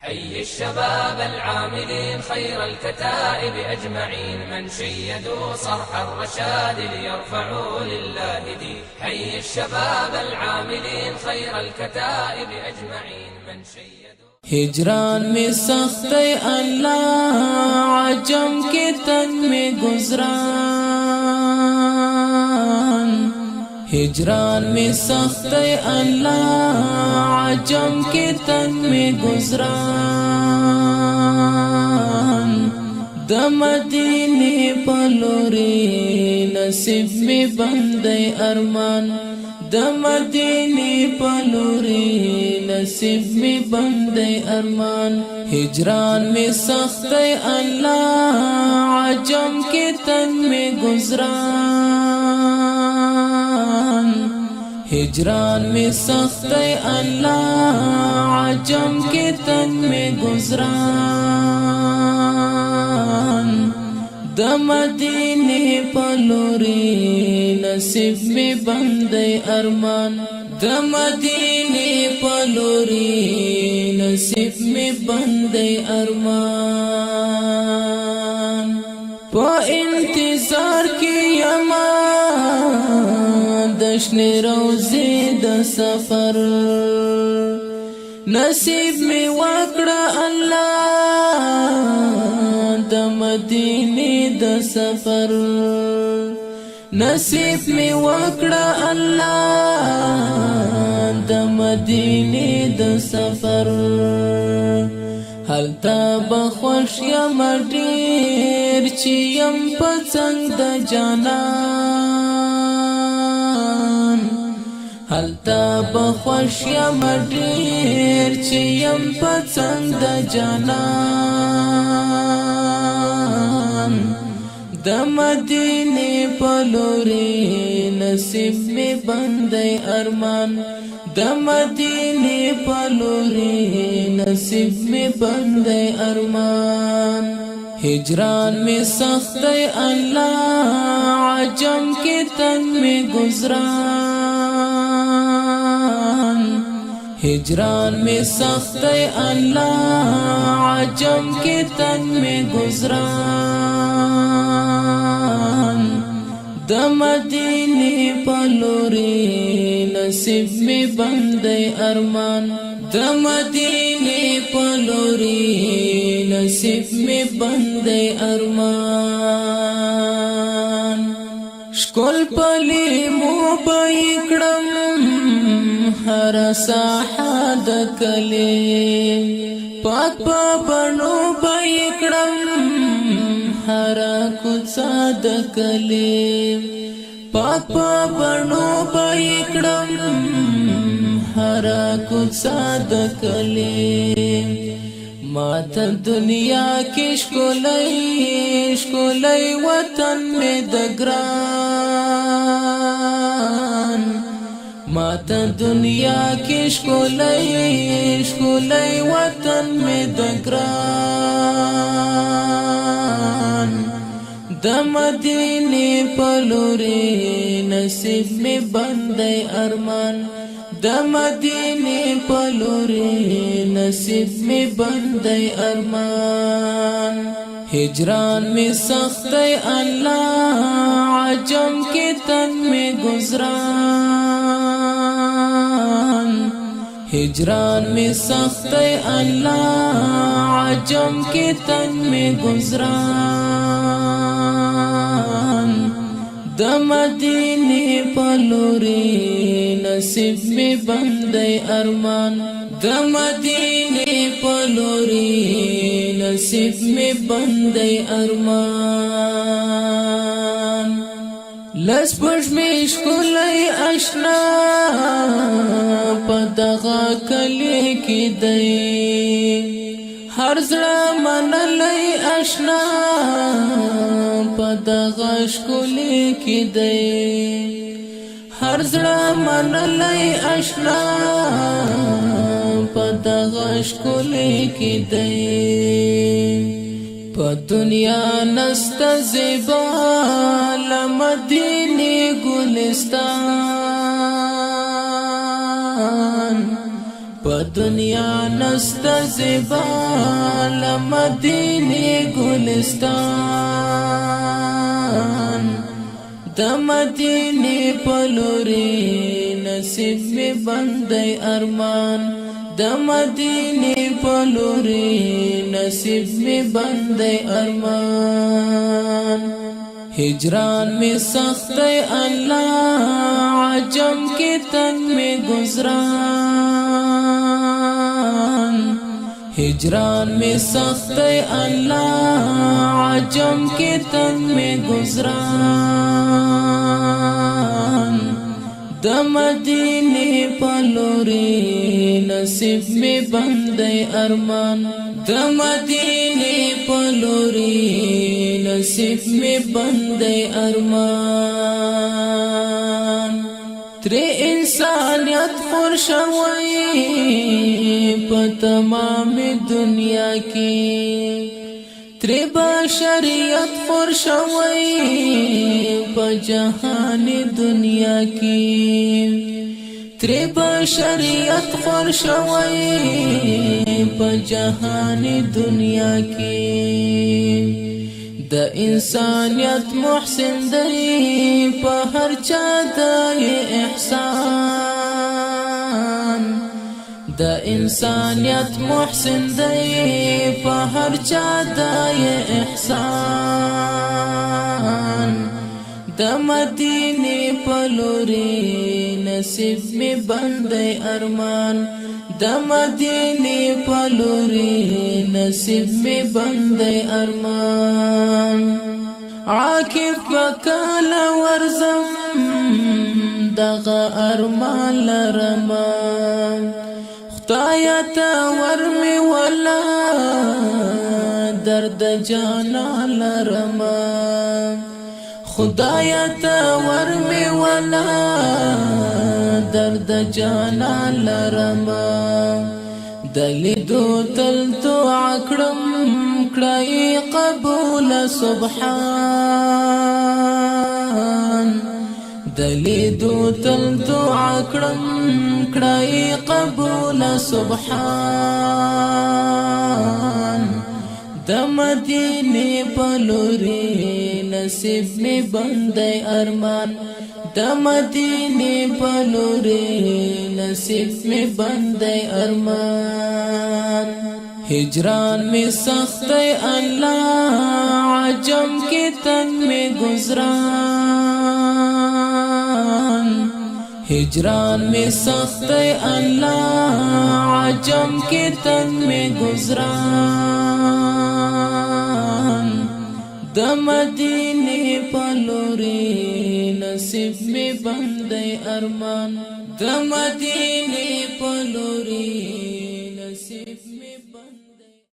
حي الشباب العاملين خير الكتائب أجمعين من شيدوا صرح الرشاد ليرفعوا لله دين. حي الشباب العاملين خير الكتائب أجمعين من شيدوا. هجران میں سختی اللہ عجم کے تن میں گزران، ہجران میں سختی اللہ عجم کے تن میں گزران، د مدینے پلوری نصیب میں بندے ارمان، د مدینے پلوری نصیب میں بندے ارمان، ہجران میں سختی اللہ عجم کے تن میں گزران، ہجران میں سختی اللہ عجم کے تن میں گزران، د مدینے پلوری نصیب میں بندے ارمان، د مدینے پلوری نصیب میں بندے ارمان، پا انتظار کی یما دشن روزی د سفر، نصیب میں وکڑا اللہ د مدینے د سفر، نصیب میں وکڑا اللہ د مدینے د سفر، حالتا بخوش یم ډیر چې یم په څنګ د جانان، حالتا بخوش یم ډیر چې یم په څنګ د جانان، د مدینے پلوری نصیب میں بندے ارمان، د مدینے پلوری نصیب میں بندے ارمان، ہجران میں سختی اللہ عجم کے تن میں گزران، ہجران میں سختی اللہ عجم کے تن میں گزران، د مدینے پلوری نصیب میں بندے ارمان، د مدینے پلوری نصیب میں بندے ارمان، شکل پلی مو بایکڑم ہر ساحہ د کلی، پاک پا بنو بایکڑم ہر کوڅه د کلی، پاک پا بنو بایکڑم ہر کوڅه د کلی، ماته دنیا کې ښکلی وطن مې د ګران، ماته دنیا کې ښکلی وطن مې د ګران، د مدینے پلوری نصیب میں بندے ارمان، د مدینے پلوری نصیب میں بندے ارمان، ہجران میں سختی اللہ عجم کے تن میں گزران، ہجران میں سختی اللہ عجم کے تن میں گزران، د مدینے پلوری نصیب میں بندے ارمان، د مدینے پلوری نصیب میں بندے ارمان، لس پش میں ښکلی اشنا په دغه کلی کې دی، هر زړه منلی اشنا په دغه ښکلی کې دی، هر زړه منلی اشنا په دغه ښکلی کې دی، په دنیا نسته زیبا له مدینې ګلستان، په په دنیا نستا زبال مدینه ګلستان د مدینه پلوري نصیب می بندي ارمان د مدینه پلوري نصیب می بندي ارمان ہجران میں سخت اللہ عجم کے تنگ میں گزران ہجران میں سخت اللہ عجم کے تنگ میں گزران د مدینے پلوری نصیب میں بندے ارمان د مدینے پلوری نصیب میں بندے ارمان ترے انسانیت خورشوئی پا تمام دنیا کی ترے بشریت خورشوئی پا جہان دنیا کی ترے بشریت خورشوئی پا جہان دنیا کی د انسانیت محسن دی په هر چا د احسان د انسانیت محسن دی په هر چا د احسان د مدینه پلوری نصیب می بندي ارمان د مدینه پلوری نصیب می بندي ارمان عاقب بکال ورزم دغه ارمان لرما خدایا تا ورمی ولا درد جانا لرما خدایا تا ورمی ولا درد جانا لرما دلیدو تل دعا کړم کړای قبول سبحان دلیدو تل دعا کړم کړای قبول سبحان د مدینه پلوری نصیب می بندي ارمان د مدینه پلوری نصیب می بندي ارمان ہجران میں سخت اللہ عجم کے تنگ میں گزران ہجران میں سخت اللہ عجم کے تنگ میں گزران د مدینے پلوری نصیب میں بندے ارمان د مدینے